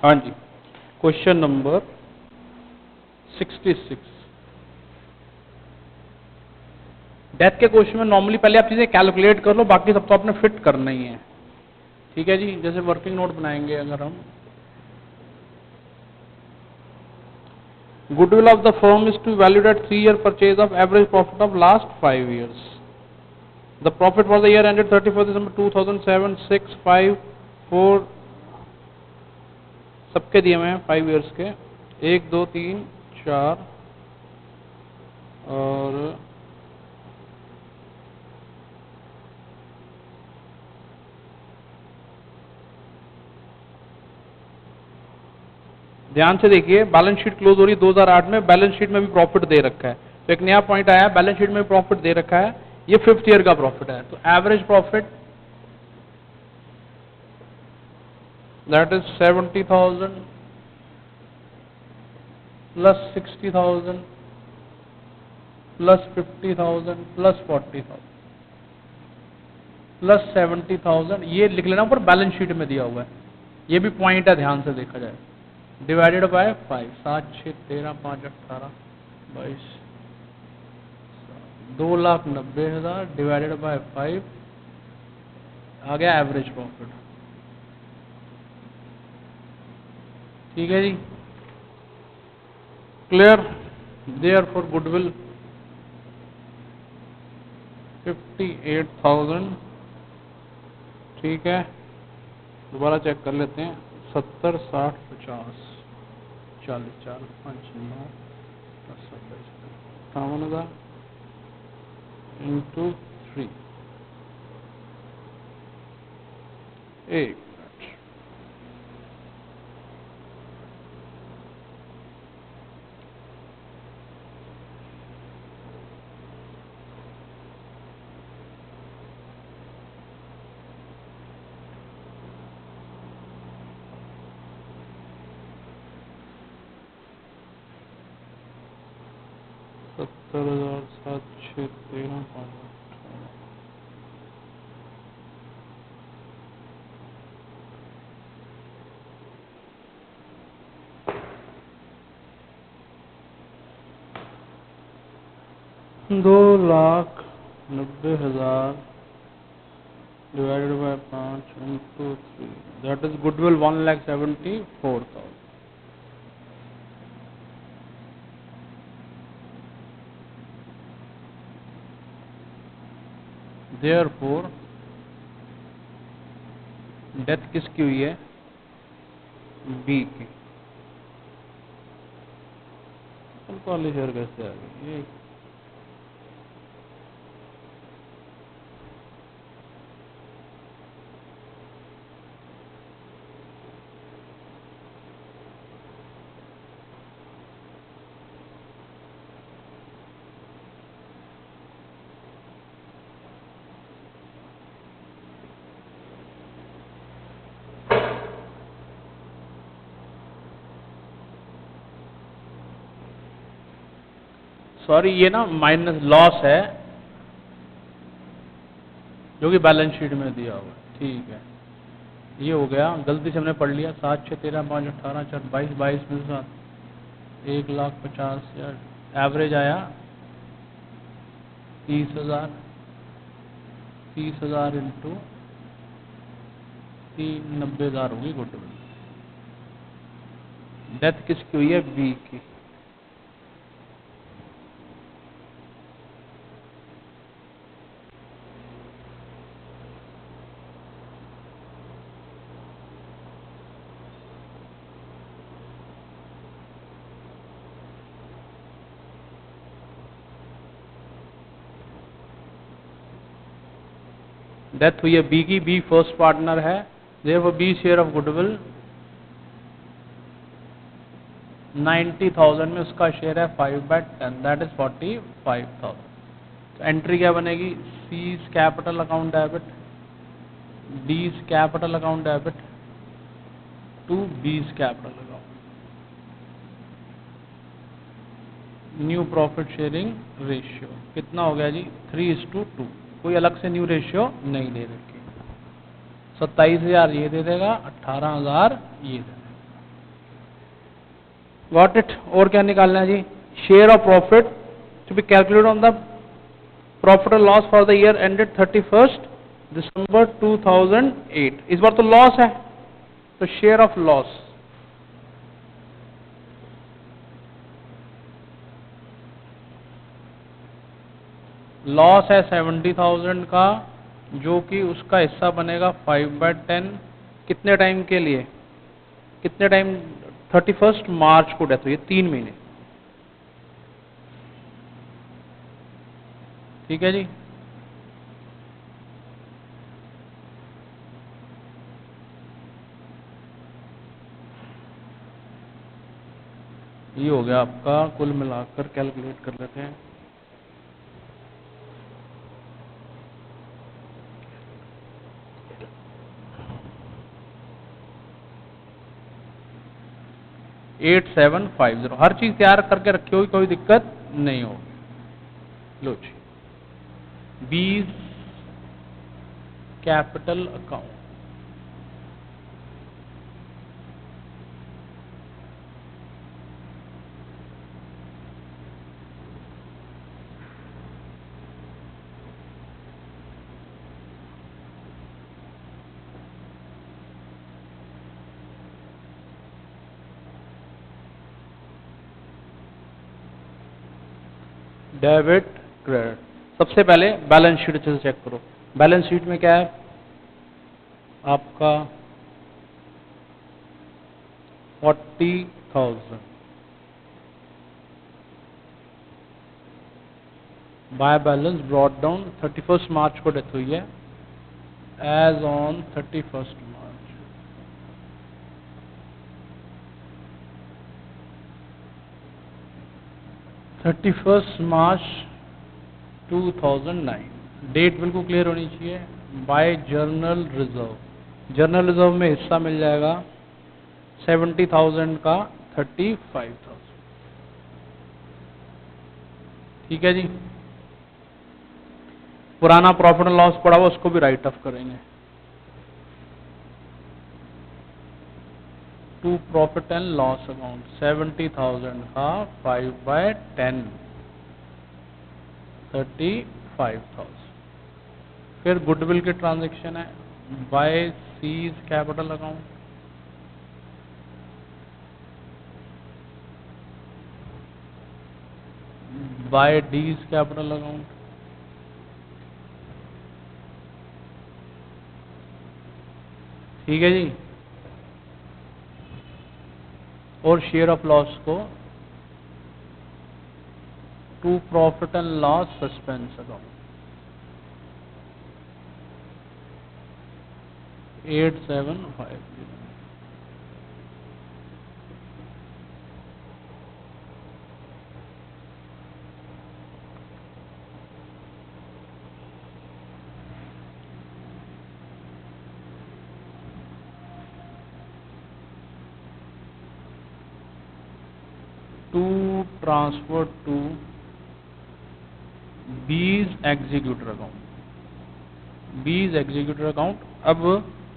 हाँ जी, question number 66। Death के question में नॉर्मली पहले आप चीजें कैलकुलेट कर लो, बाकी सब तो आपने फिट करना ही है। ठीक है जी, जैसे वर्किंग नोट बनाएंगे अगर हम, goodwill of the firm is to be valued at 3-year purchase of average profit of last 5 years. The profit for the year ended 31st December 2007, 6, 5, 4 सबके दिए हुए हैं 5 years के, 1, 2, 3, 4 और ध्यान से देखिए, बैलेंस शीट क्लोज हो रही है 2008 में, बैलेंस शीट में भी प्रॉफिट दे रखा है। तो एक नया पॉइंट आया, बैलेंस शीट में प्रॉफिट दे रखा है, ये 5th ईयर का प्रॉफिट है। तो average profit that is 70,000 plus 60,000 plus 50,000 plus 40,000 plus 70,000, ये लिख लेना ऊपर, बैलेंस शीट में दिया हुआ है। ये भी पॉइंट है, ध्यान से देखा जाए। डिवाइडेड बाय 5, 7, 6, 13, 5, 18, 22, 2,90,000 डिवाइडेड बाय 5 आ गया एवरेज प्रॉफिट। ठीक है जी, क्लियर। Therefore goodwill 58,000। ठीक है, दोबारा चेक कर लेते हैं। 70, 60, 50, 40, 4, 5, 9, 10, 58,000 इंटू 3। एक मिनट, सत्तर हजार 7, 6, 13, 5, 18, 2,90,000 divided by 5 into 3, that is goodwill 1,74,000। Therefore death किसकी हुई है? बी की। कॉलेज कैसे आ गई ये? सॉरी, ये ना माइनस लॉस है जो कि बैलेंस शीट में दिया हुआ है। ठीक है, ये हो गया, गलती से हमने पढ़ लिया। 7, 6, 13, 5, 18, 4, 22, 22 में 7, 1,50,000 एवरेज आया 30,000। 30,000 इंटू 3, 90,000 होगी गुडविल। डेथ किसकी हुई है? बी की। डेथ हुई है बी की, बी फर्स्ट पार्टनर है, therefore B share of goodwill 90,000 में उसका शेयर है 5/10, दैट इज 45,000। तो एंट्री क्या बनेगी? C's capital account debit, D's capital account debit to B's capital account. New profit sharing ratio कितना हो गया जी? 3:2। कोई अलग से न्यू रेशियो नहीं दे रखी। 27,000 ये दे देगा, 18,000 ये दे देगा। Got it. और क्या निकालना है जी? Share of profit to be calculate on the profit और loss for the year ended 31st December 2008। इस बार तो लॉस है, तो शेयर ऑफ लॉस, लॉस है 70,000 का, जो कि उसका हिस्सा बनेगा 5/10। कितने टाइम के लिए? कितने टाइम? 31 मार्च को डेथ हुई है, 3 महीने। ठीक है जी। ये हो गया आपका, कुल मिलाकर कैलकुलेट कर लेते हैं। एट 750। हर चीज तैयार करके रखी होगी, कोई दिक्कत नहीं होगी। लो जी, बीज कैपिटल अकाउंट, डेबिट क्रेडिट। सबसे पहले बैलेंस शीट अच्छे से चेक करो। बैलेंस शीट में क्या है आपका? 40,000 by balance brought down 31 March को डेथ हुई है, as on 31 March. Thirty first March 2009। Date बिल्कुल क्लियर होनी चाहिए। By journal reserve, journal reserve में हिस्सा मिल जाएगा 70,000 का 35,000। ठीक है जी। पुराना प्रॉफिट एंड लॉस पड़ा हुआ उसको भी राइट ऑफ करेंगे। To profit and loss account 70,000 का 5/10 35,000। फिर गुडविल के ट्रांजेक्शन है by C's capital account, by D's capital account, ठीक है जी। और शेयर ऑफ लॉस को to profit and loss suspense account 8750। To transfer to B's executor account, B's executor account. अब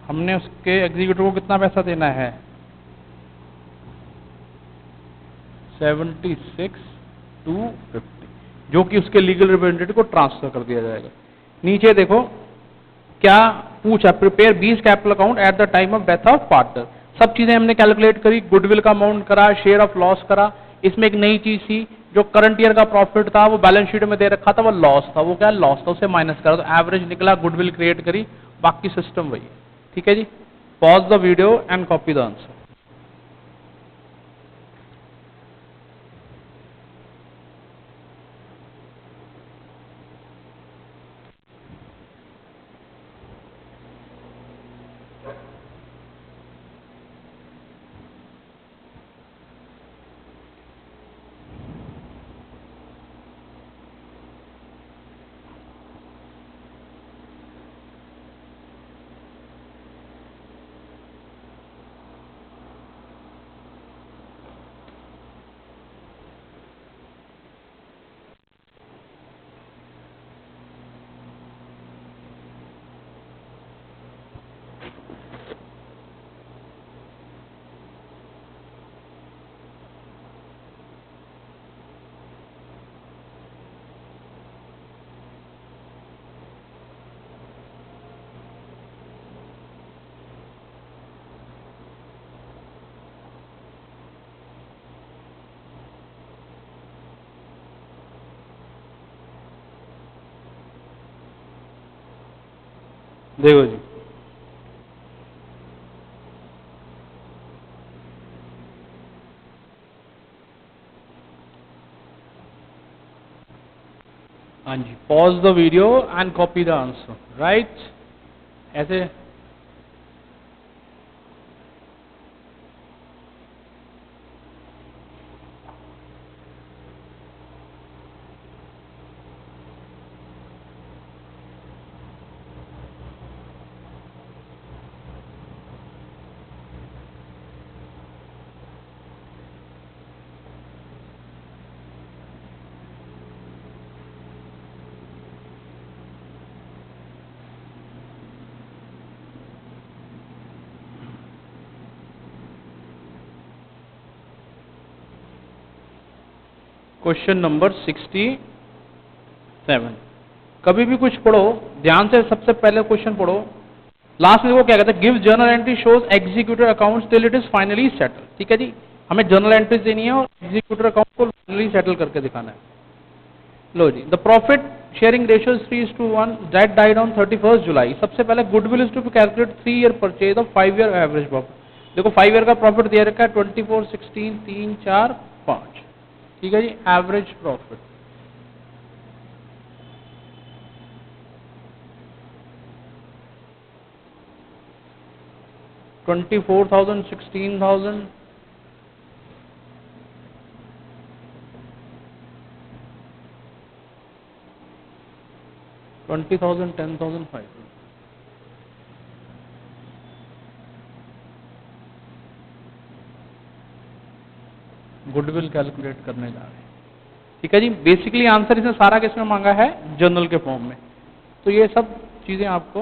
हमने उसके एग्जीक्यूटर को कितना पैसा देना है? 76,250, जो कि उसके लीगल रिप्रेजेंटेटिव को ट्रांसफर कर दिया जाएगा। नीचे देखो क्या पूछा, प्रिपेयर बीज capital account at the time of death of partner. सब चीजें हमने कैलकुलेट करी, गुडविल का अमाउंट करा, शेयर ऑफ लॉस करा। इसमें एक नई चीज थी, जो करंट ईयर का प्रॉफिट था वो बैलेंस शीट में दे रखा था, वो लॉस था। वो क्या लॉस था, उसे माइनस करा तो एवरेज निकला, गुडविल क्रिएट करी, बाकी सिस्टम वही है। ठीक है जी। Pause the video and copy the answer. देखो जी, हाँ जी, pause the video and copy the answer, right. ऐसे क्वेश्चन नंबर 67। कभी भी कुछ पढ़ो ध्यान से, सबसे पहले क्वेश्चन पढ़ो, लास्ट में वो क्या कहता है, give journal entry shows executive accounts till it is finally settle. ठीक है जी, हमें जर्नल एंट्रीज देनी है और एग्जीक्यूटिव अकाउंट को फाइनली सेटल करके दिखाना है। लो जी, the profit sharing ratio is 3:1 that died on 31 July. सबसे पहले goodwill is to be calculate 3 year purchase of 5 year average profit. देखो 5 ईयर का प्रॉफिट दे रखा है 24, 16, 3, 4, 5। ठीक है जी, एवरेज प्रॉफिट $24,000, $16,000, $20,000, $10,000, $5,000। गुडविल कैलकुलेट करने जा रहे हैं। ठीक है जी, बेसिकली आंसर इसने सारा किसमें मांगा है, जर्नल के फॉर्म में। तो ये सब चीजें आपको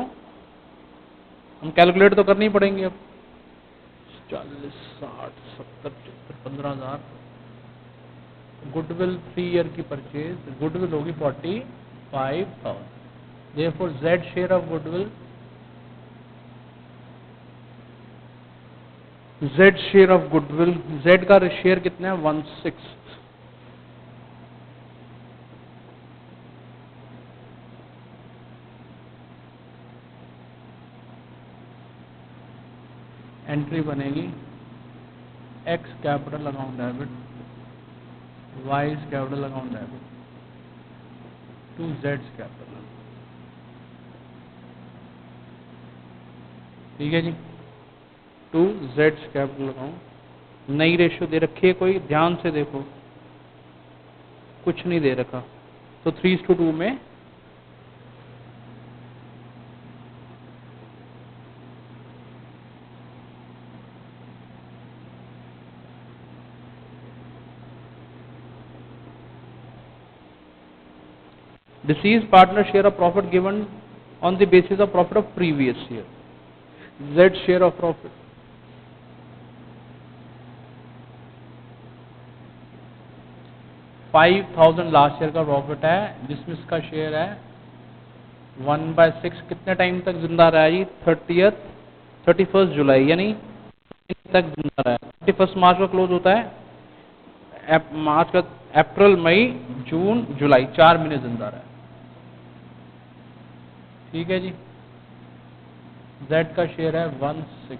हम कैलकुलेट तो करनी पड़ेंगी। अब 40, 60, 70, 75, 15,000 गुडविल 3 ईयर की परचेज, गुडविल होगी 45,000। Therefore Z share of goodwill, Z share of goodwill, Z का शेयर कितना है 1/6। एंट्री बनेगी X capital account debit, Y capital account debit to Z capital. ठीक है जी, टू जेड कैपिटल अकाउंट। नई रेशियो दे रखी है कोई, ध्यान से देखो, कुछ नहीं दे रखा, तो 3:2 में deceased partner share of profit given on the basis of profit of previous year, Z share of profit, $5,000 last year का प्रॉफिट है, जिसमें इसका शेयर है 1/6। कितने टाइम तक जिंदा रहा जी, 31 जुलाई, यानी तक जिंदा रहा है। 31 मार्च का क्लोज होता है, मार्च का, अप्रैल, मई, जून, जुलाई, 4 महीने जिंदा रहा है। ठीक है जी, Z का शेयर है 1/6,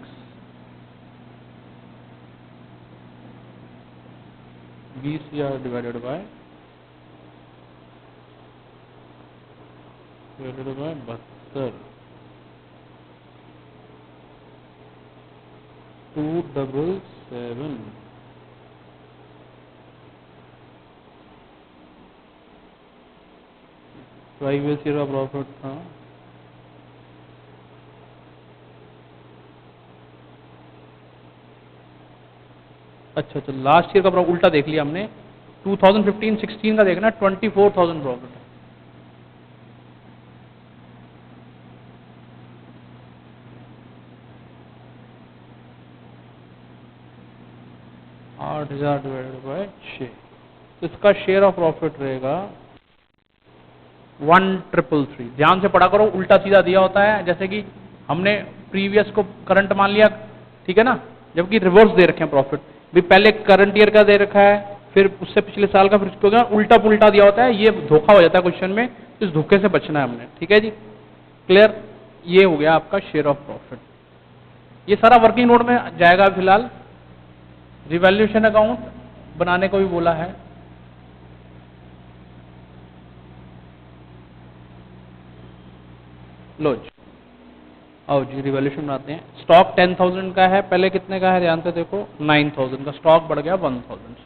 20,000 डिवाइडेड बाय 72, 277। प्रीवियस ईयर का प्रॉफिट था अच्छा, लास्ट ईयर का प्रॉफिट उल्टा देख लिया हमने, 2015-16 का देखना, 24,000 प्रॉफिट है। $8,000 डिवाइडेड बाय 6, तो इसका शेयर ऑफ प्रॉफिट रहेगा 1,333। ध्यान से पढ़ा करो, उल्टा सीधा दिया होता है, जैसे कि हमने प्रीवियस को करंट मान लिया, ठीक है ना, जबकि रिवर्स दे रखे हैं प्रॉफिट भी, पहले करंट ईयर का दे रखा है, फिर उससे पिछले साल का, फिर उसको उल्टा पुल्टा दिया होता है, ये धोखा हो जाता है क्वेश्चन में, इस धोखे से बचना है हमने। ठीक है जी, क्लियर। ये हो गया आपका शेयर ऑफ प्रॉफिट। ये सारा वर्किंग नोट में जाएगा। फिलहाल रिवैल्यूएशन अकाउंट बनाने को भी बोला है। लो जी, आओ जी रिवैल्यूएशन बनाते हैं। स्टॉक 10,000 का है, पहले कितने का है ध्यान से देखो, 9,000 का। स्टॉक बढ़ गया 1,000 से।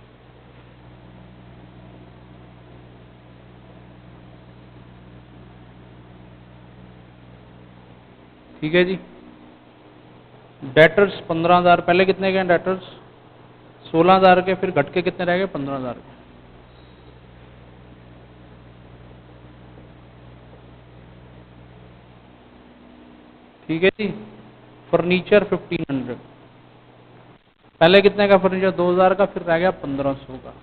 ठीक है जी। डेटर्स 15,000, पहले कितने के हैं डेटर्स, 16,000 के, फिर घट के कितने रह गए, 15,000 के। ठीक है जी। फर्नीचर 1500, पहले कितने का फर्नीचर, 2,000 का, फिर रह गया 1,500 का।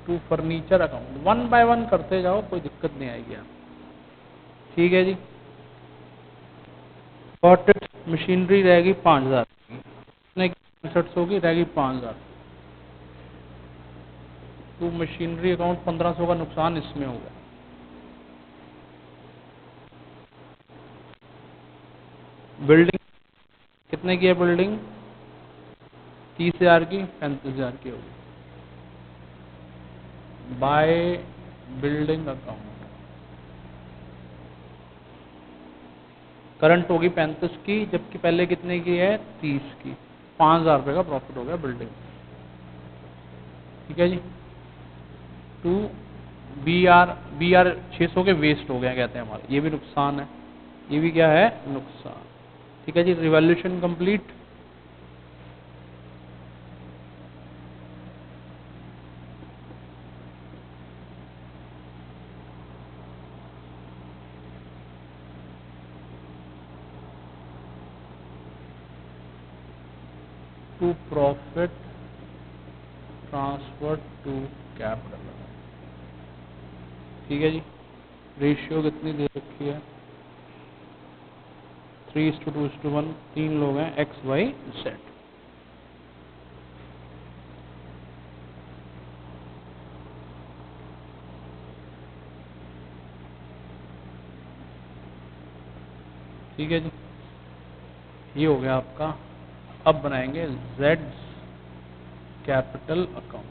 To furniture account, one by one करते जाओ, कोई दिक्कत नहीं आएगी आप। ठीक है जी। कॉटेड मशीनरी रहेगी 5,000 की, कितने की एसेट्स होगी, रहेगी 5,000। टू मशीनरी अकाउंट 1,500 का नुकसान इसमें होगा। बिल्डिंग कितने की है, बिल्डिंग 30,000 की, 35,000 की होगी। बाय बिल्डिंग अकाउंट करंट होगी 35 की, जबकि पहले कितने की है, 30 की। 5,000 रुपये का प्रॉफिट हो गया बिल्डिंग। ठीक है जी। टू बी आर 600 के वेस्ट हो गए कहते हैं हमारे, ये भी नुकसान है, ये भी क्या है, नुकसान। ठीक है जी। Revaluation complete. To profit transfer to capital. ठीक है जी। रेशियो कितनी दे रखी है, 3:2:1, 3 लोग हैं, एक्स वाई जेड। ठीक है जी। ये हो गया आपका। अब बनाएंगे जेड कैपिटल अकाउंट।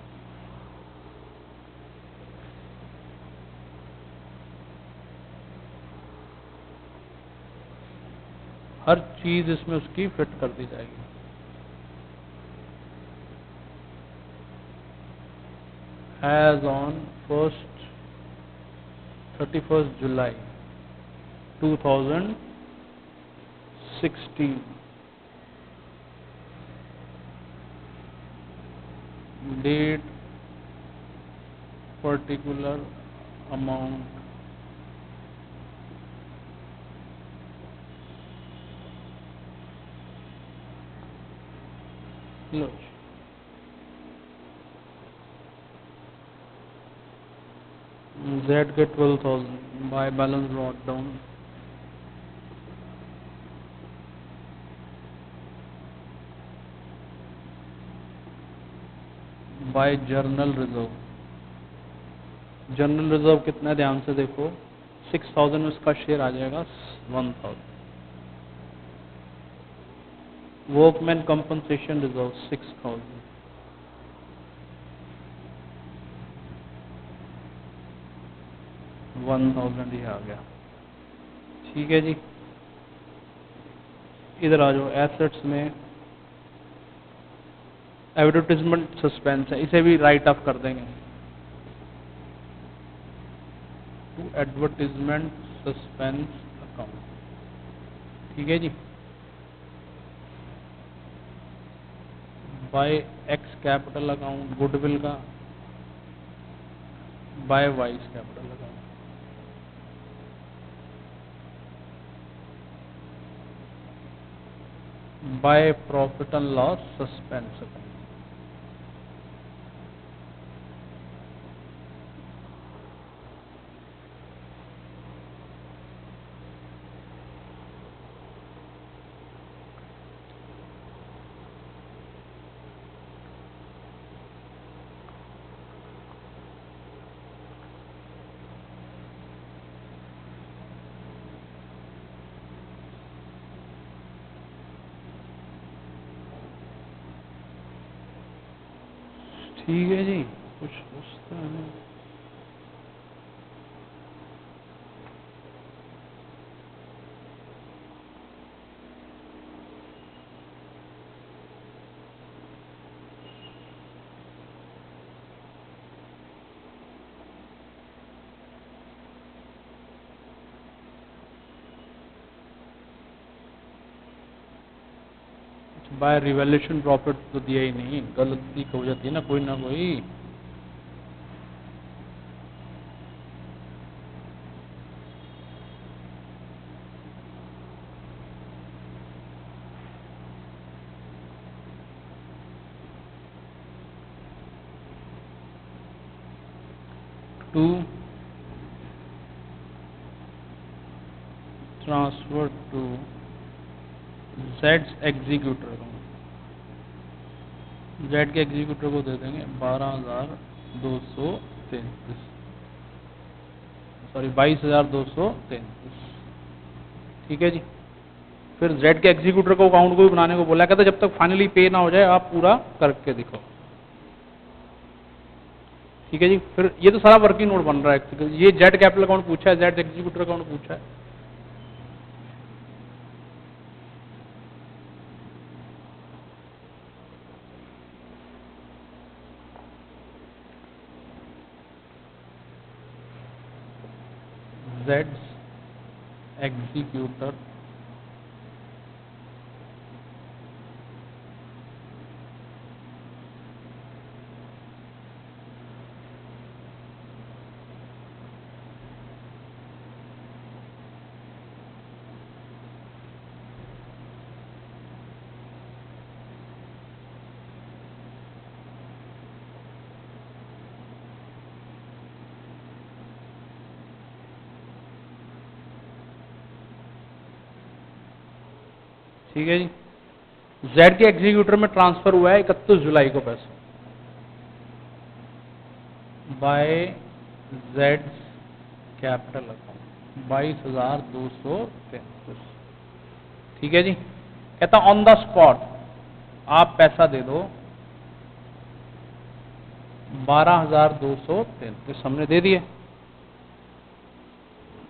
हर चीज इसमें उसकी फिट कर दी जाएगी। As on 31st July 2016, date particular amount लो। जेड के 12,000 by balance brought down by journal reserve. General reserve कितना है ध्यान से देखो, 6,000 में उसका शेयर आ जाएगा 1,000। वर्कमैन कंपनसेशन रिजर्व 6,000, 1,000 ही आ गया। ठीक है जी। इधर आ जाओ, एसेट्स में एडवर्टीजमेंट सस्पेंस है, इसे भी राइट ऑफ कर देंगे। To advertisement suspense account. ठीक है जी। By X capital account goodwill का, by Y's capital account. By profit and loss suspense account. ठीक है जी, कुछ सोचते हैं। बाय रिवैल्यूएशन प्रॉफिट तो दिया ही नहीं, गलती हो जाती है ना कोई। To transfer to Z executor को, जेड के एग्जीक्यूटर को दे देंगे 12,233, सॉरी 22,233। ठीक है जी। फिर जेड के एग्जीक्यूटर को अकाउंट को भी बनाने को बोला, कहता जब तक फाइनली पे ना हो जाए आप पूरा करके दिखाओ। ठीक है जी। फिर ये तो सारा वर्किंग नोट बन रहा है, ये जेड कैपिटल अकाउंट पूछा है, जेड एग्जीक्यूटर अकाउंट पूछा है। जेड एग्जीक्यूटर ठीक है जी। जेड के एग्जीक्यूटर में ट्रांसफर हुआ है 31 जुलाई को पैसा बाय जेड कैपिटल अकाउंट 22,233। ठीक है जी। कहता ऑन द स्पॉट आप पैसा दे दो 12,233, हमने दे दिए।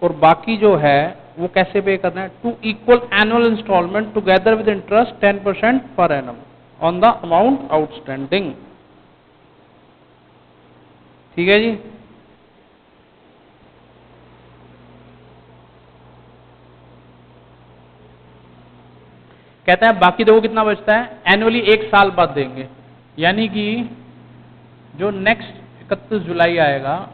और बाकी जो है वो कैसे पे करना है, to equal annual installment together with interest 10% per annum on the amount outstanding. ठीक है जी। कहता है बाकी देखो कितना बचता है, एनुअली 1 साल बाद देंगे, यानी कि जो नेक्स्ट 31 जुलाई आएगा,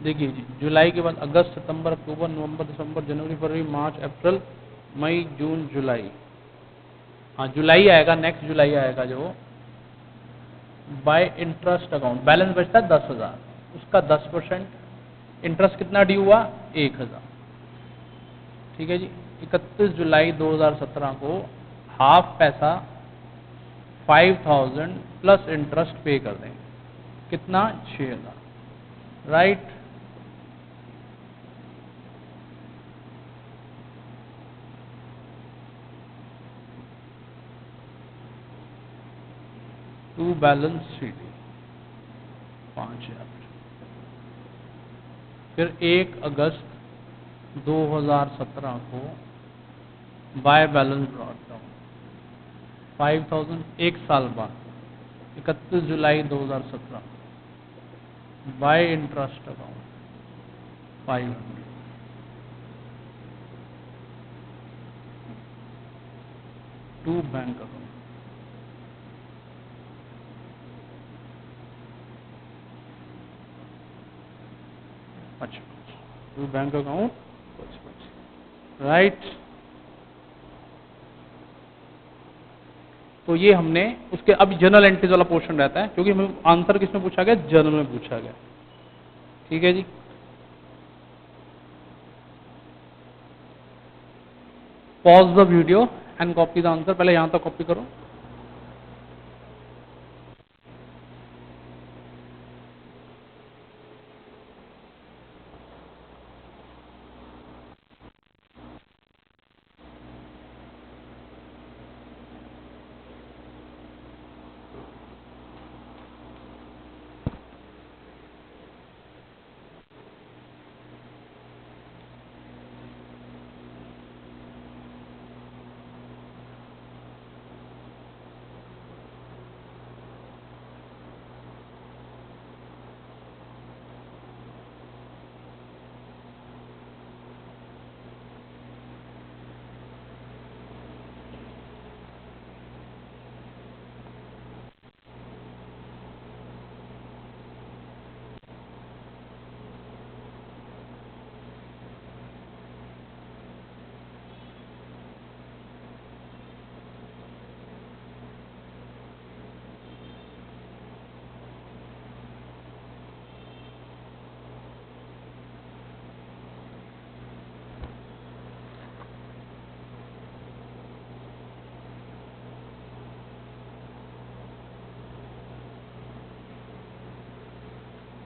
देखिए जी, जुलाई के बाद अगस्त, सितंबर, अक्टूबर, नवंबर, दिसंबर, जनवरी, फरवरी, मार्च, अप्रैल, मई, जून, जुलाई। हाँ जुलाई आएगा, नेक्स्ट जुलाई आएगा जो बाय इंटरेस्ट अकाउंट बैलेंस बचता है 10,000, उसका 10% इंटरेस्ट कितना ड्यू हुआ 1,000। ठीक है जी। 31 जुलाई 2017 को हाफ पैसा 5,000 प्लस इंटरेस्ट पे कर देंगे, कितना 6,000, राइट। To balance sheet 5,000। फिर 1 अगस्त 2017 को बाय बैलेंस ब्रॉट डाउन 5,000, 1 साल बाद 31 July 2017 by interest account 500, to bank account. अच्छा, टू बैंक अकाउंट, राइट। तो ये हमने उसके अभी जर्नल एंट्रीज वाला पोर्शन रहता है, क्योंकि हमें आंसर किसमें पूछा गया, जर्नल में पूछा गया। ठीक है जी। Pause the video and copy the answer, पहले यहां तक कॉपी करो।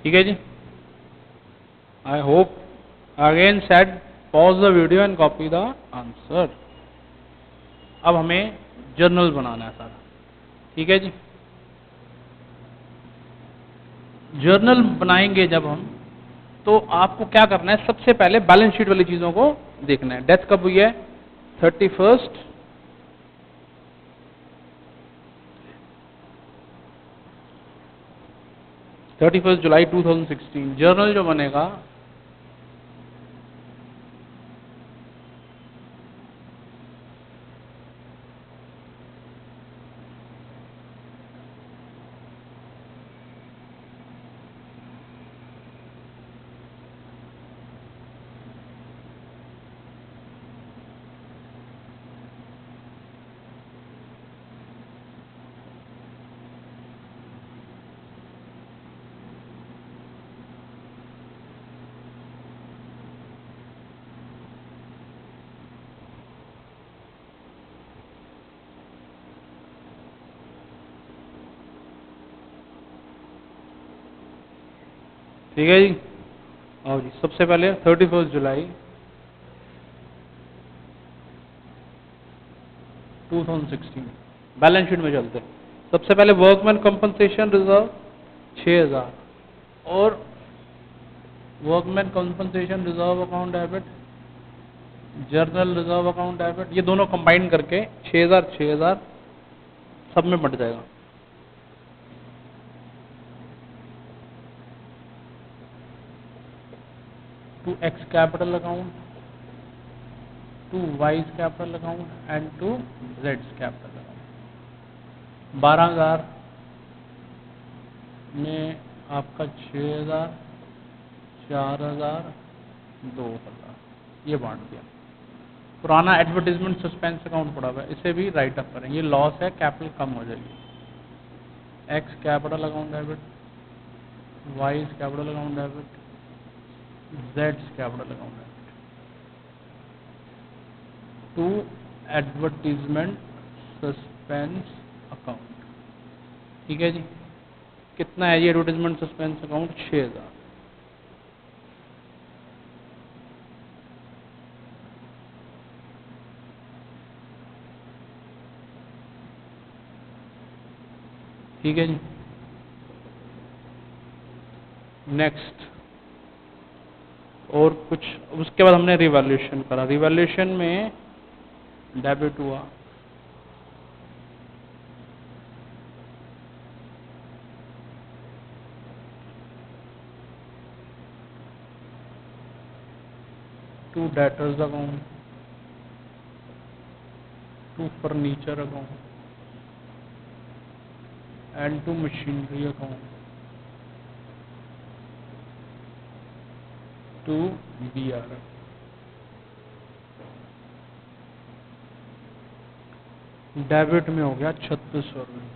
ठीक है जी। I hope again said pause the video and copy the answer. अब हमें जर्नल बनाना है सारा, ठीक है जी। जर्नल बनाएंगे जब हम, तो आपको क्या करना है, सबसे पहले बैलेंस शीट वाली चीजों को देखना है। डेथ कब हुई है? 31 जुलाई 2016। जर्नल जो बनेगा ठीक है जी। आओ जी, सबसे पहले 31 जुलाई 2016 बैलेंस शीट में चलते हैं। सबसे पहले वर्कमैन कंपनसेशन रिजर्व 6000 और workman compensation reserve account debit, journal reserve account debit, ये दोनों कंबाइन करके 6000 सब में बट जाएगा। To X capital account, to Y's capital account and to जेड्स कैपिटल अकाउंट। 12000 में आपका 6000, 4000, 2000 ये बांट दिया। पुराना एडवर्टीजमेंट सस्पेंस अकाउंट पड़ा हुआ है, इसे भी राइट अप करें। ये लॉस है, कैपिटल कम हो जाएगी। X capital account debit, Y's capital account debit, जेड्स capital account debit. To advertisement suspense account, ठीक है जी। कितना है ये एडवर्टीजमेंट सस्पेंस अकाउंट? 6000। ठीक है जी। नेक्स्ट और कुछ, उसके बाद हमने रिवैल्यूएशन करा। रिवैल्यूएशन में डेबिट हुआ to debtors account, to furniture account and to machinery account, to BR। Debit में हो गया 3600 रुपये।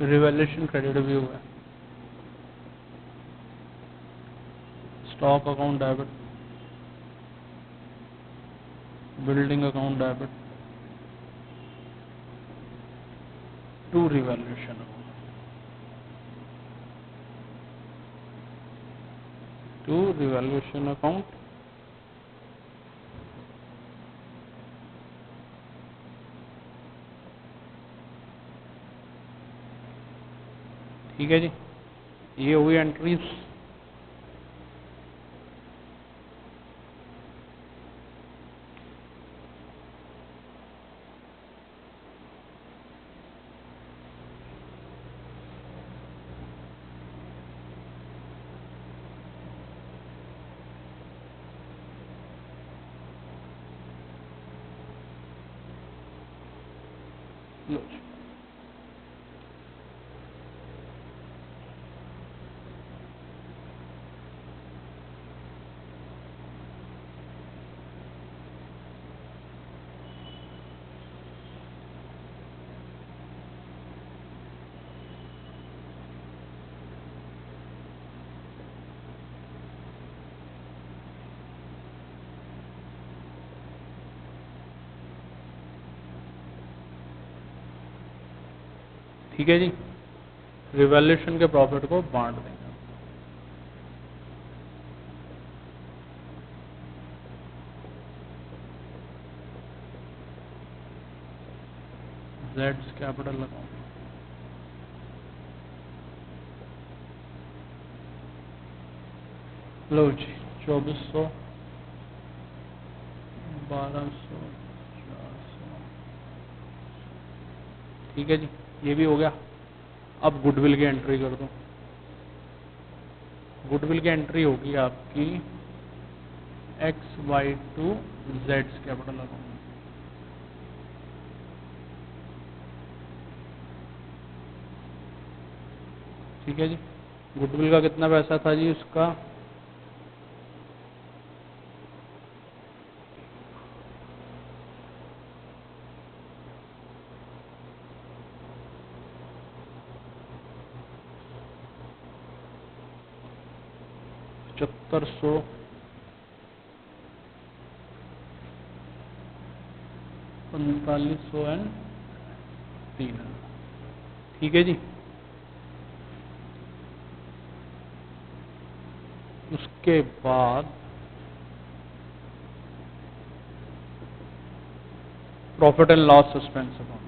रिवैल्यूएशन क्रेडिट भी हुआ है। Stock account debit, building account debit, to revaluation account, to revaluation account. ठीक है जी, ये हुई एंट्रीज। लो जी। ठीक है जी। रिवैल्यूएशन के प्रॉफिट को बांट देंगे। जेड्स कैपिटल अकाउंट, लो जी 2400, 1200, 400, ठीक है जी, ये भी हो गया। अब गुडविल की एंट्री कर दो। गुडविल की एंट्री होगी आपकी XY2 जेड्स कैपिटल अकाउंट। ठीक है जी। गुडविल का कितना पैसा था जी उसका, $7500, 4500 एंड 3000। ठीक है जी। उसके बाद profit and loss suspense account,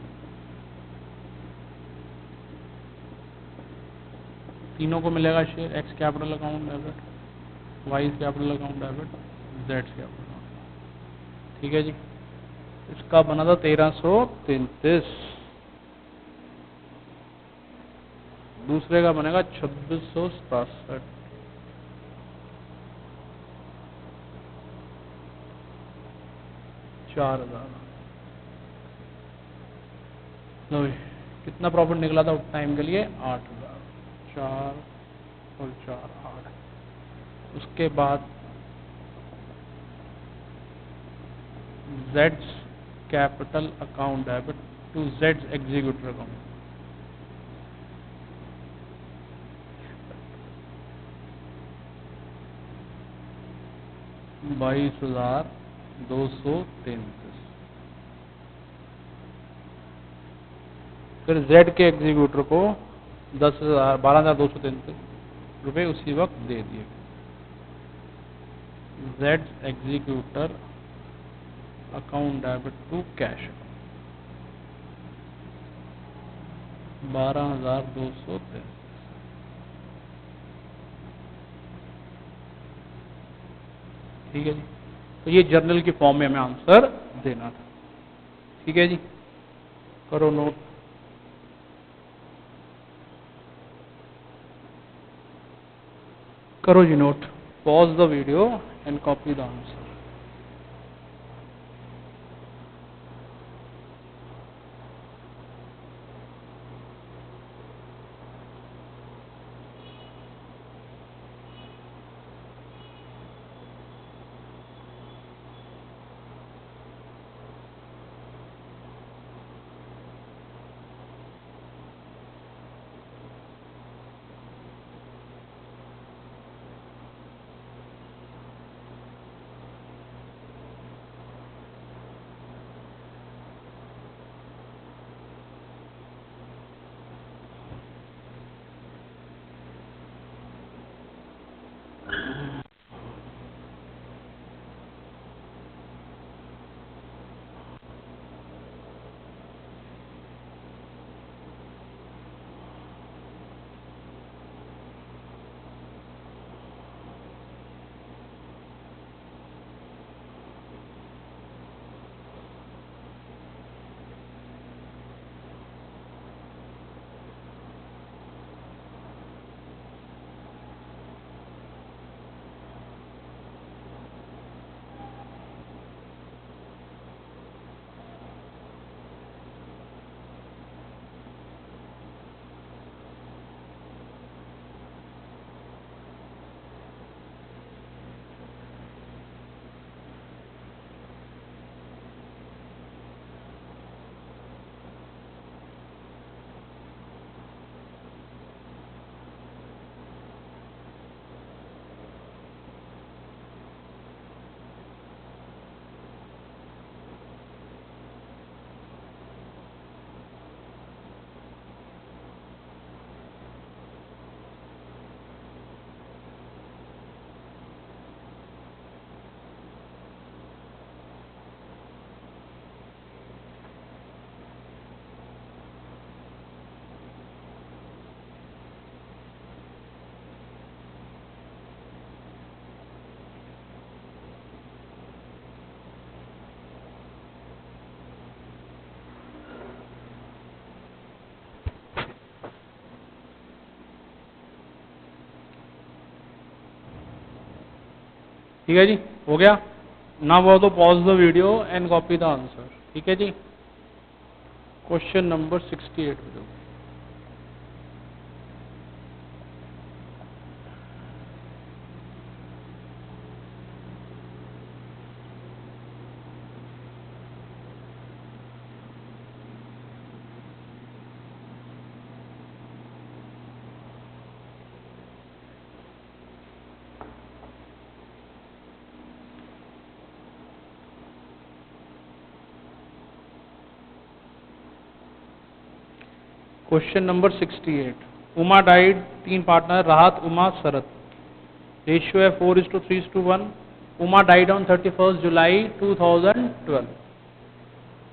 तीनों को मिलेगा share. X capital account debit, Y capital account debit, Z capital account. ठीक है जी। इसका बना था 1333, दूसरे का बनेगा 2667, 4000। लो कितना प्रॉफिट निकला था उस टाइम के लिए, 8000। 4 और 4 8। उसके बाद Jades capital account debit to Jades executive account, 22,233। फिर जेड के एग्जीक्यूटर को 12,233 रुपये उसी वक्त दे दिए। Z executor account debit to cash, 12,233। ठीक है जी। तो ये जर्नल की फॉर्म में हमें आंसर देना था। ठीक है जी, करो नोट। करो जी note. Pause the video and copy the answer. ठीक है जी, हो गया ना? वो तो pause the video and copy the answer. ठीक है जी, क्वेश्चन नंबर 68 पे जाओ। Question number 68, Uma died, 3 partner Rahat, Uma, शरत। रेशियो है 4:3:1। उमा डाइड ऑन 31 जुलाई 2012।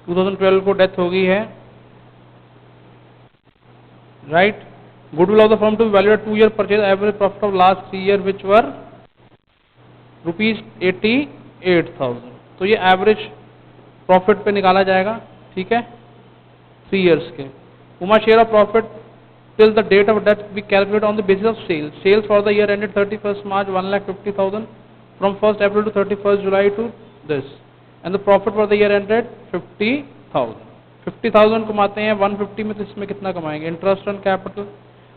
2012 को डेथ हो गई है, right. Goodwill of the firm to be valued 2 year purchase, average profit of last 3 year which were ₹88,000। तो ये एवरेज प्रॉफिट पे निकाला जाएगा, ठीक है, 3 ईयर्स के। Uma share of profit till the date of death we calculate on the basis of sales. Sales for the year ended 31st March 1,50,000 from 1st April to 31st July to this, and the profit for the year ended 50,000. 50,000 कमाते हैं 150 में, तो इसमें कितना कमाएंगे? Interest on capital.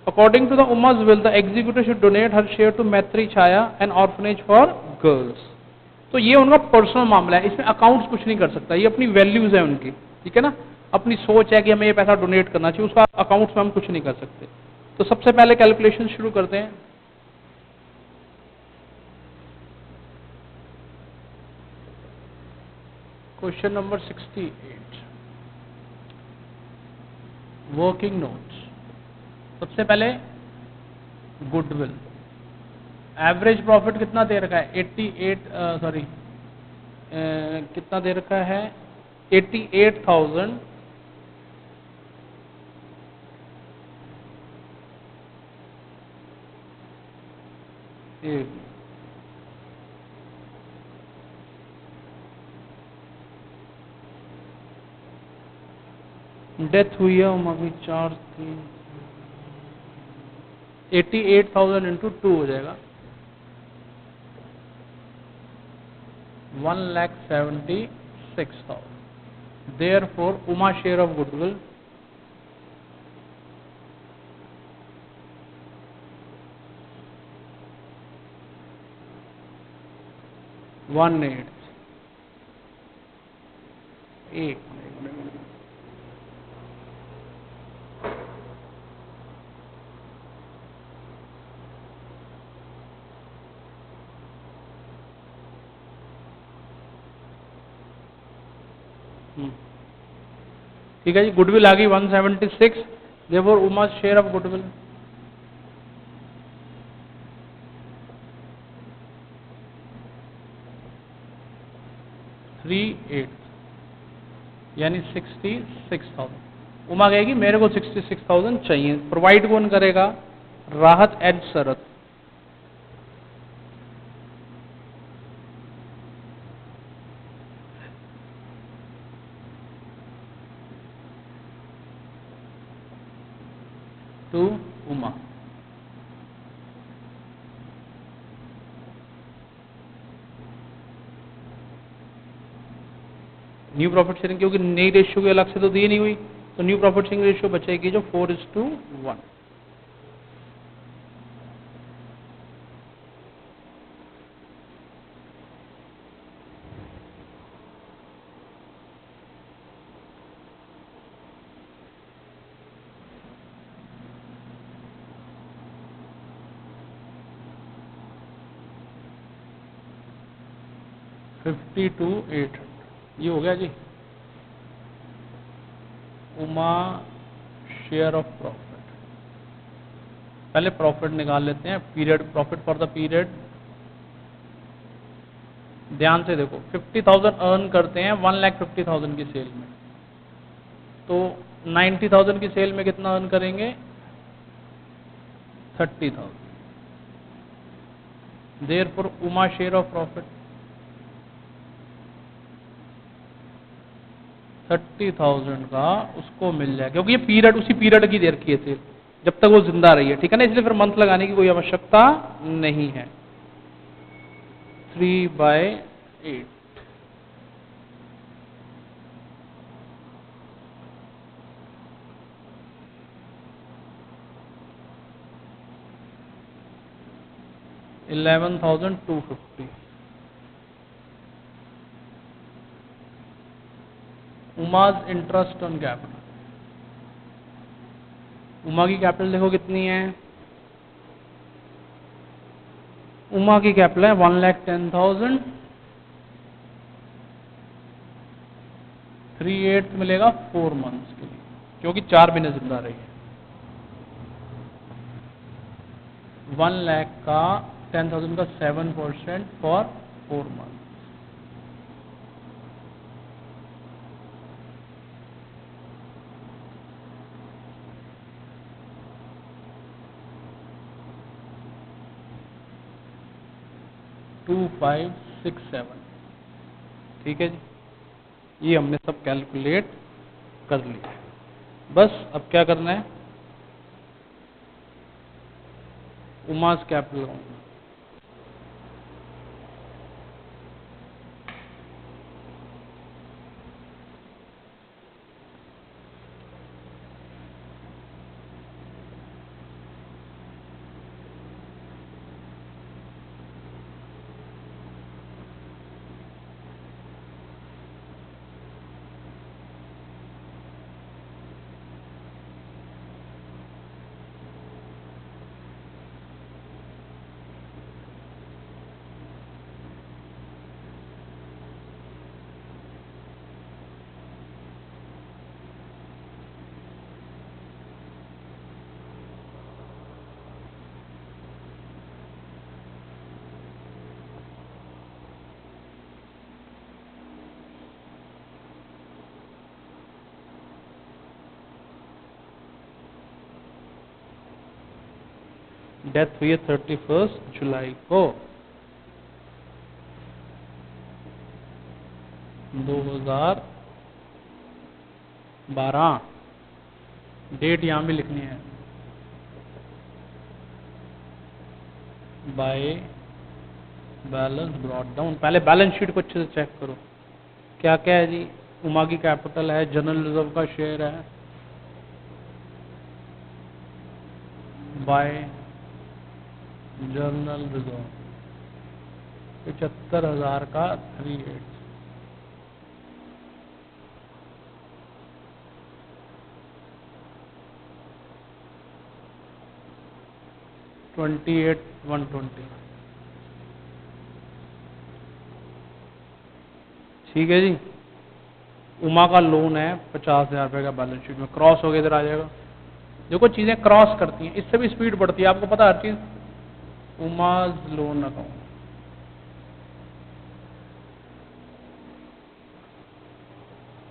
According to the Uma's will, the executor should donate her share to Maitri Chaya, an orphanage for girls. तो ये उनका पर्सनल मामला है, इसमें अकाउंट्स कुछ नहीं कर सकता, ये अपनी वैल्यूज है उनकी, ठीक है ना, अपनी सोच है कि हमें ये पैसा डोनेट करना चाहिए, उसका अकाउंट्स में हम कुछ नहीं कर सकते। तो सबसे पहले कैलकुलेशन शुरू करते हैं। Question number 68, working notes. सबसे पहले गुडविल, एवरेज प्रॉफिट कितना दे रखा है? 88, सॉरी कितना दे रखा है? 88,000 डेथ हुई है उमा की 4/3, 88,000 इंटू 2 हो जाएगा 1,76,000। Therefore, Uma share of goodwill एक ठीक है जी, गुडविल आ गई 176। Therefore Uma share of goodwill यानी 66,000। उमा कहेगी मेरे को 66,000 चाहिए। प्रोवाइड कौन करेगा? Rahat and Sharat. To Uma. New profit sharing, क्योंकि नई रेशियो की अलग से तो दी नहीं हुई, तो न्यू प्रॉफिट शेयरिंग रेशियो बचेगी जो 4:1। $52,800 ये हो गया जी उमा शेयर ऑफ प्रॉफिट। पहले प्रॉफिट निकाल लेते हैं, period profit for the period. ध्यान से देखो, 50,000 अर्न करते हैं 1,50,000 की सेल में, तो 90,000 की सेल में कितना अर्न करेंगे? 30,000। Therefore Uma share of profit 30,000 का उसको मिल जाएगा, क्योंकि ये पीरियड उसी पीरियड की दे रखी है सेल, जब तक वो जिंदा रही है, ठीक है ना, इसलिए फिर मंथ लगाने की कोई आवश्यकता नहीं है। 3/8. $11,250. Uma's interest on capital, Uma की कैपिटल देखो कितनी है, उमा की कैपिटल है 1,10,000, 3/8 मिलेगा 4 मंथ्स के लिए, क्योंकि 4 महीने जिंदा रही है। 1 लाख का 10,000 का 7% फॉर 4 मंथ। $2,567, ठीक है जी, ये हमने सब कैलकुलेट कर लिया। बस अब क्या करना है, उमास कैपिटल अकाउंट, डेथ हुई है 31 जुलाई को 2012। डेट यहां भी लिखनी है, बाय बैलेंस ब्रॉट डाउन। पहले बैलेंस शीट को अच्छे से चेक करो, क्या क्या है जी। उमा की कैपिटल है, जनरल रिजर्व का शेयर है, बाय जनरल रिजर्व 75,000 का 3/8, $28,120, ठीक है जी। उमा का लोन है 50,000 रुपये का, बैलेंस शीट में क्रॉस हो गया, इधर आ जाएगा। देखो चीजें क्रॉस करती हैं, इससे भी स्पीड बढ़ती है, आपको पता है हर चीज। उमाज लोन अकाउंट,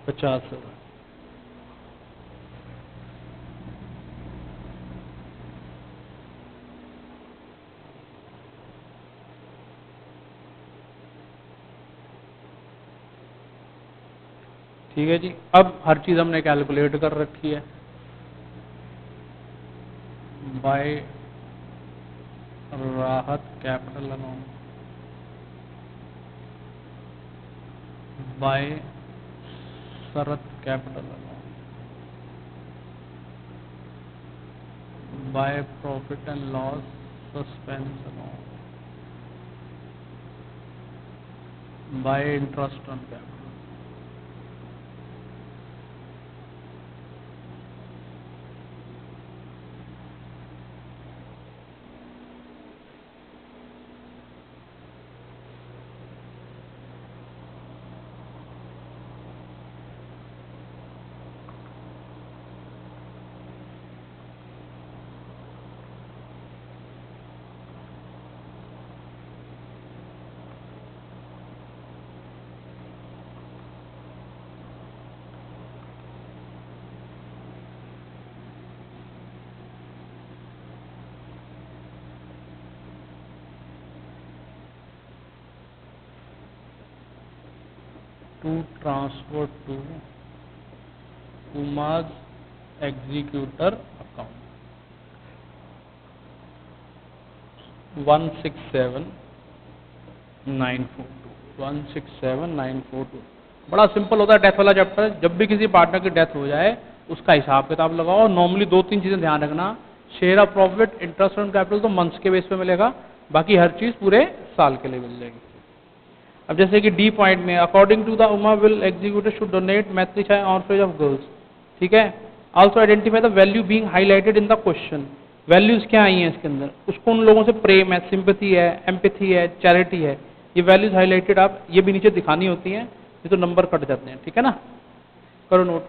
$50,000, ठीक है जी। अब हर चीज हमने कैलकुलेट कर रखी है, by Rahat capital account, by Sharat capital account, by profit and loss suspense account, by interest on capital. To transfer to Uma's executor account 167 942 बड़ा सिंपल होता है डेथ वाला चैप्टर। जब भी किसी पार्टनर की डेथ हो जाए उसका हिसाब किताब लगाओ। नॉर्मली दो तीन चीजें ध्यान रखना, share of profit, interest on capital तो मंथ्स के बेस पे मिलेगा, बाकी हर चीज पूरे साल के लिए मिल जाएगी। अब जैसे कि डी पॉइंट में according to the Uma will executive should donate मैथ्री ऑर्फेज ऑफ गर्ल्स, ठीक है। Also identify the value being highlighted in the question. Values क्या आई हैं इसके अंदर, उसको उन लोगों से प्रेम है, सिंपैथी है, एम्पैथी है, चैरिटी है, ये वैल्यूज हाईलाइटेड आप ये भी नीचे दिखानी होती हैं, ये तो नंबर कट जाते हैं, ठीक है ना। करो note.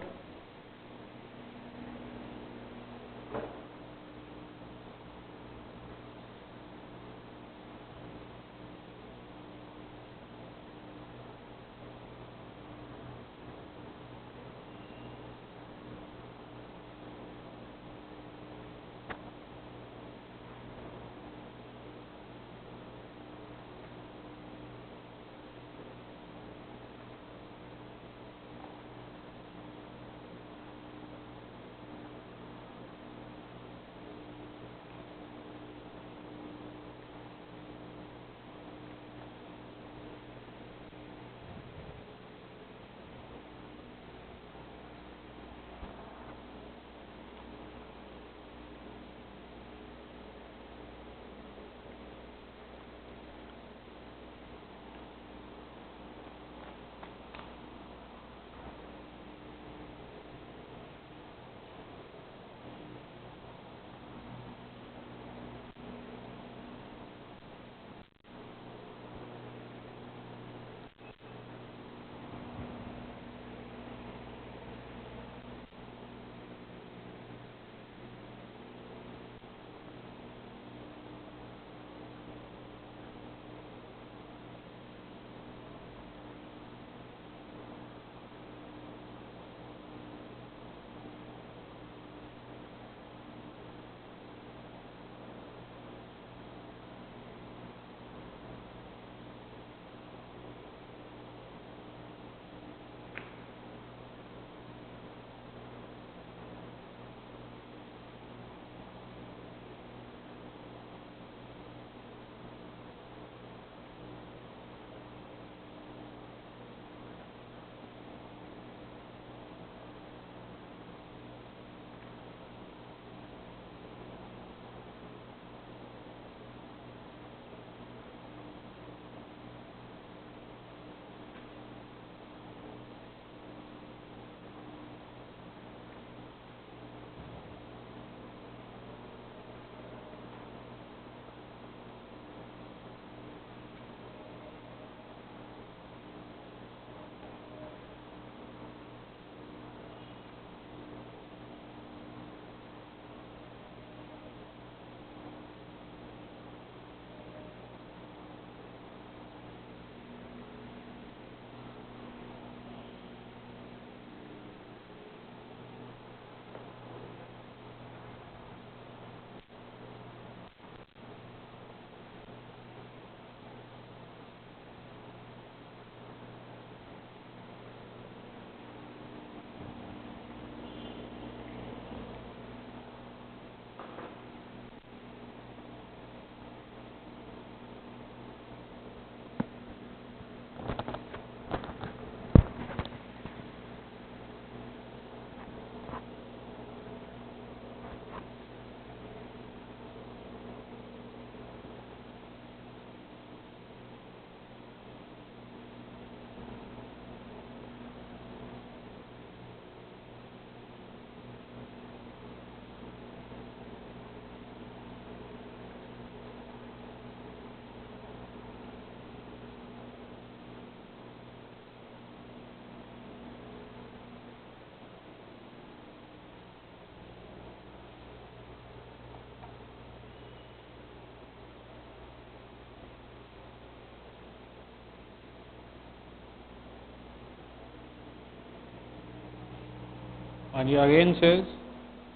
And he again says,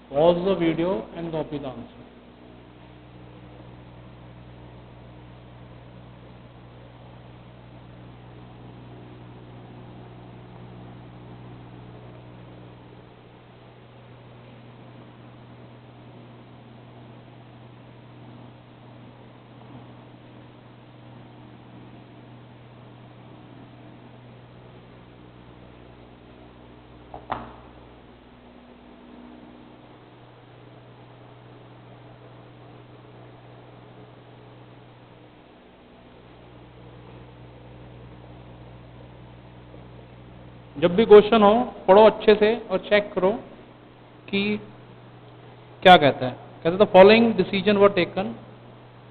pause the video and copy the answer. जब भी क्वेश्चन हो पढ़ो अच्छे से और चेक करो कि क्या कहता है। कहता है the following decision were taken,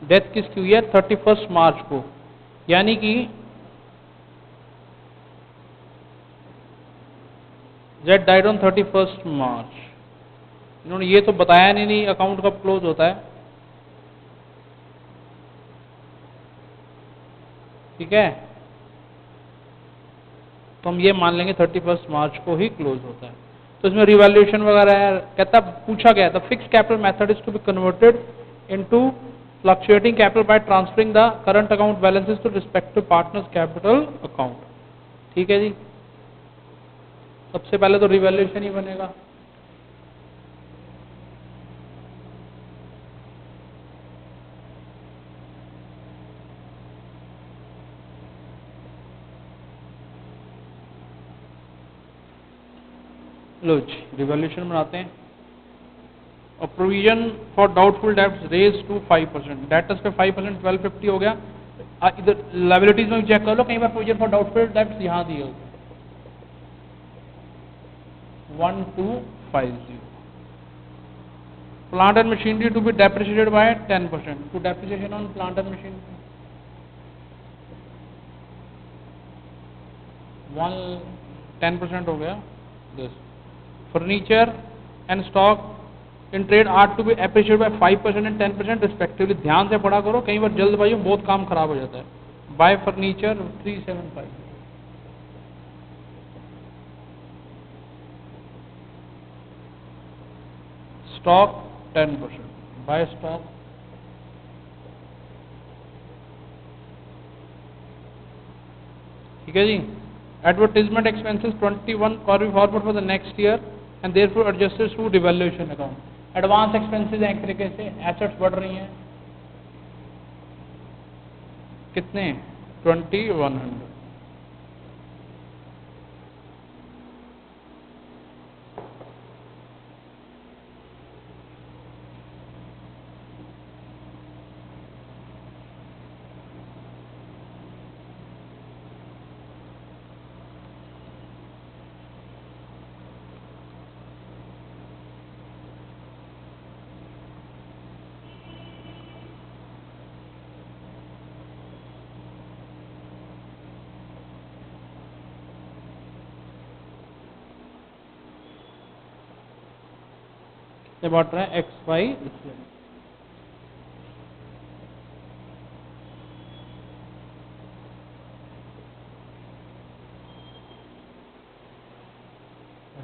death किसकी हुई है 31 मार्च को, यानी कि जेड डाइड ऑन 31 मार्च। इन्होंने ये तो बताया नहीं अकाउंट कब क्लोज होता है, ठीक है, तो हम ये मान लेंगे 31 मार्च को ही क्लोज होता है। तो इसमें रिवैल्यूएशन वगैरह है, कहता पूछा गया था fix capital method is to be converted into fluctuating capital by transferring the current account balances to respective partners capital account, ठीक है जी। सबसे पहले तो रिवैल्यूएशन ही बनेगा। लो जी रिवैल्यूएशन बनाते हैं। और provision for doubtful debts raise to 5%, debtors पे 5% 1250 हो गया। इधर लायबिलिटीज में चेक कर लो, कई बार प्रोविजन फॉर डाउटफुल डेब्ट्स यहाँ दिए होते 1250। Plant and machinery to be depreciated by 10%, to depreciation on plant and machinery 10% हो गया। This furniture and stock in trade are to be appreciated by 5% and 10% respectively. ध्यान से पढ़ा करो, कई बार जल्दबाजी में बहुत काम खराब हो जाता है। By furniture 375, stock 10%, by stock ठीक है जी। Advertisement expenses 21 carry forward for the next year and therefore adjusted to devaluation account। Advance expenses एक तरीके से एसेट्स बढ़ रही हैं, कितने 2100। ये बढ़ रहा है एक्स वाई इसलिए।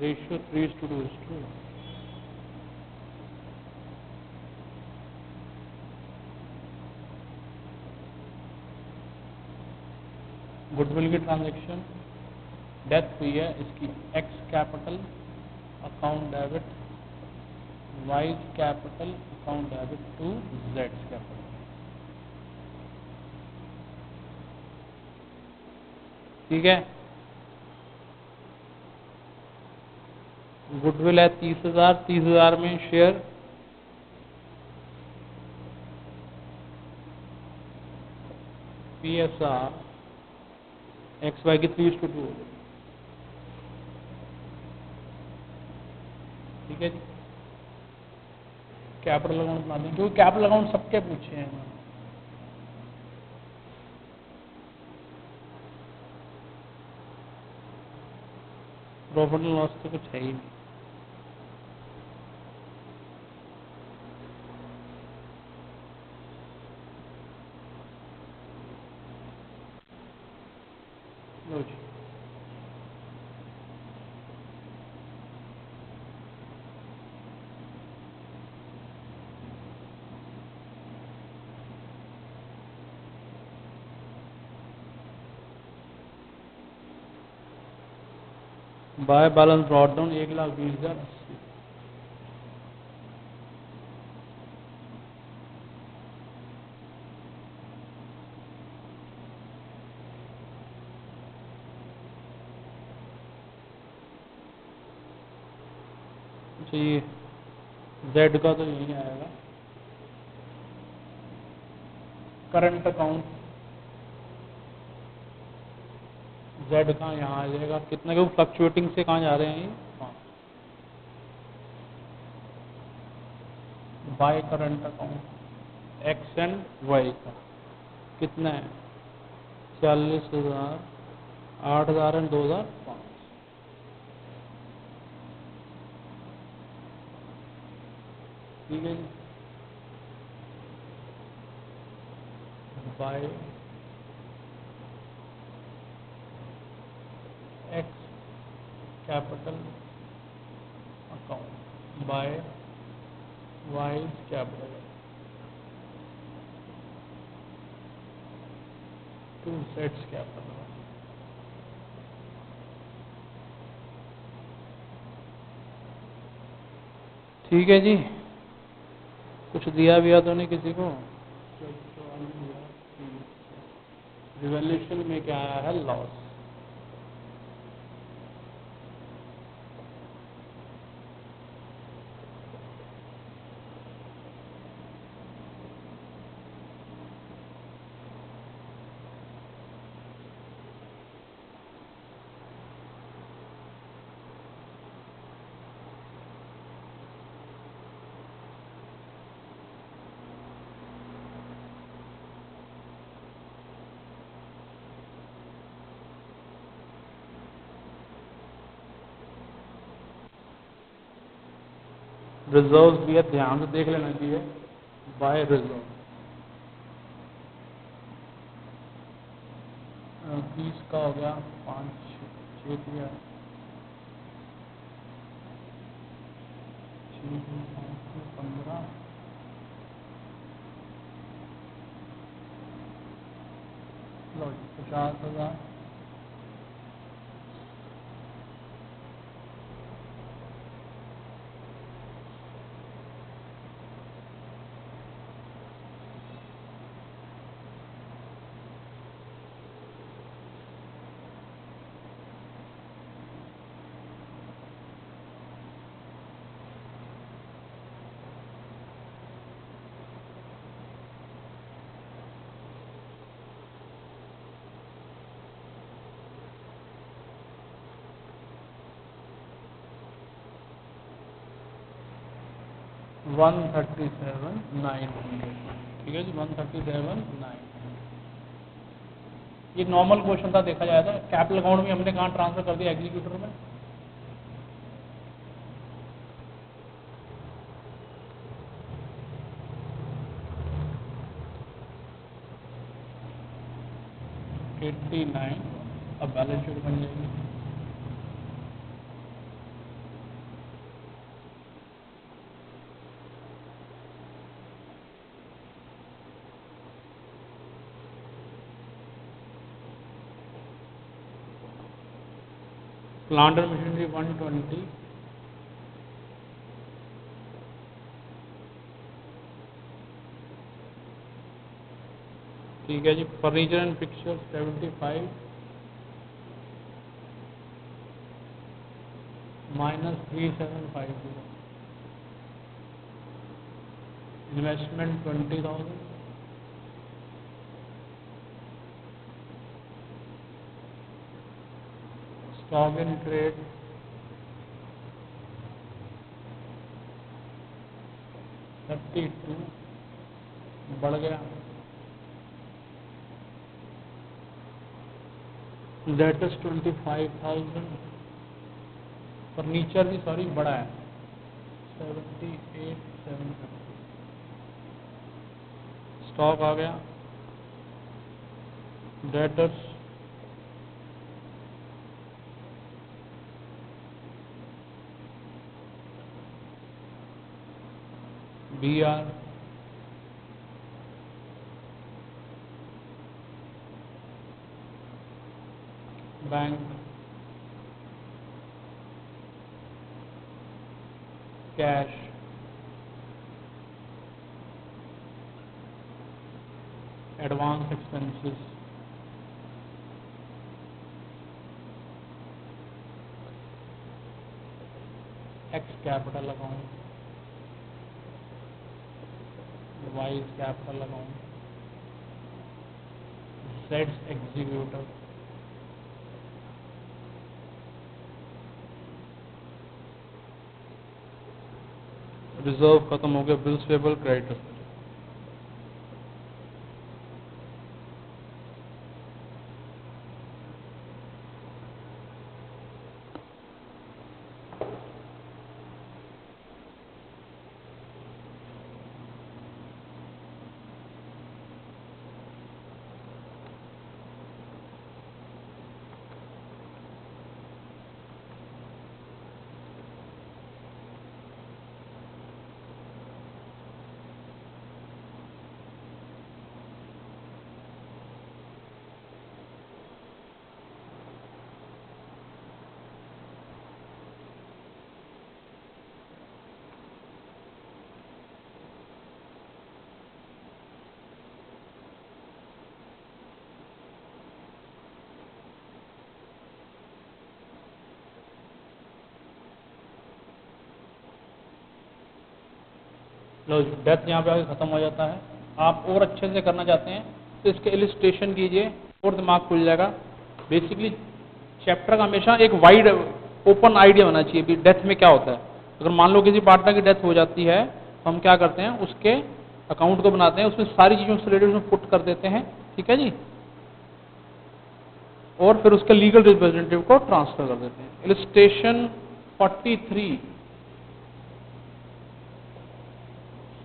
रेशियो 3:2। गुडविल की ट्रांजैक्शन डेथ हुई है, इसकी X capital account debit Y capital account debit to Z capital, ठीक है। गुडविल है 30,000, 30,000 में शेयर PSR एक्स वाई की 3:2, ठीक है जी। कैपिटल अकाउंट बना दें, क्योंकि कैपिटल अकाउंट सबके पूछे हैं। प्रॉफिट एंड लॉस तो कुछ है ही नहीं। लो जी बाय बैलेंस ब्रॉट डाउन 1,20,080। अच्छा ये जेड का तो यही आएगा, करंट अकाउंट जेड कहाँ यहाँ आ जाएगा, कितने को फ्लक्चुएटिंग से कहाँ जा रहे हैं ये, by current account X and Y का कितना है 40,000, 8,000 एंड 2,005। ठीक है जी, by X capital account by Y capital to sets capital. ठीक है जी, कुछ दिया भी तो नहीं किसी को। रिवॉल्यूशन में क्या आया है, लॉस। रिजर्व भी है, ध्यान से देख लेना चाहिए, बाय रिजर्व 20 का हो गया, 5 6 दिया, 15, लो 50,000, $137,900। ठीक है जी, 137,900। ये नॉर्मल क्वेश्चन था, देखा जाए तो कैपिटल अकाउंट में हमने कहाँ ट्रांसफर कर दिया, एग्जीक्यूटर में। $89, अब बैलेंस शीट बन जाएगी। प्लांट एंड मशीनरी 120, ठीक है जी। Furniture and picture 75 minus 3750, investment 20,000, stock in trade 32 बढ़ गया, लेटेस्ट 25,000, फर्नीचर भी सॉरी बड़ा है 78,750, स्टॉक आ गया, debtors BR bank cash advance expenses X capital account Y capital account Z executive reserve खत्म हो गया, बिल्स पेबल क्रेडिटर। लो, डेथ यहाँ पे आके खत्म हो जाता है। आप और अच्छे से करना चाहते हैं तो इसके इलिस्ट्रेशन कीजिए और दिमाग खुल जाएगा। बेसिकली चैप्टर का हमेशा एक वाइड ओपन आइडिया होना चाहिए कि डेथ में क्या होता है। अगर मान लो किसी पार्टनर की डेथ हो जाती है तो हम क्या करते हैं, उसके अकाउंट को बनाते हैं, उसमें सारी चीज़ों से रिलेटेड उसमें पुट कर देते हैं, ठीक है जी, और फिर उसके लीगल रिप्रेजेंटेटिव को ट्रांसफर कर देते हैं। इलिस्ट्रेशन 43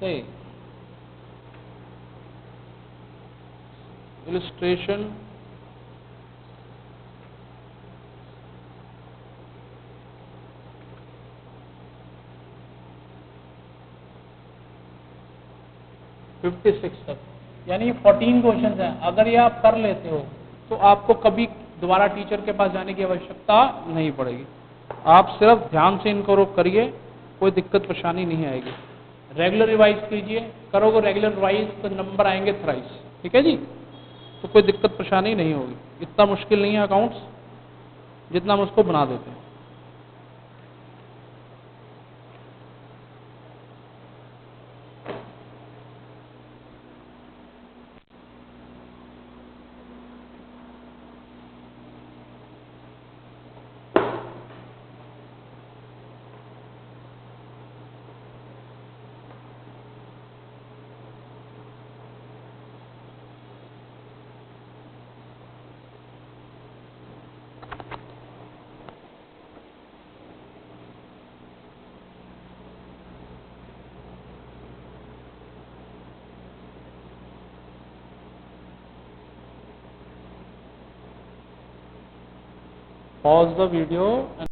से illustration फिफ्टी सिक्स तक, यानी 14 क्वेश्चन हैं। अगर ये आप कर लेते हो तो आपको कभी दोबारा टीचर के पास जाने की आवश्यकता नहीं पड़ेगी। आप सिर्फ ध्यान से इनको करिए, कोई दिक्कत परेशानी नहीं आएगी। रेगुलर रिवाइज कीजिए, करोगे रेगुलर रिवाइज तो नंबर आएंगे थ्राइस, ठीक है जी, तो कोई दिक्कत परेशानी नहीं होगी। इतना मुश्किल नहीं है अकाउंट्स जितना हम उसको बना देते हैं। Pause the video and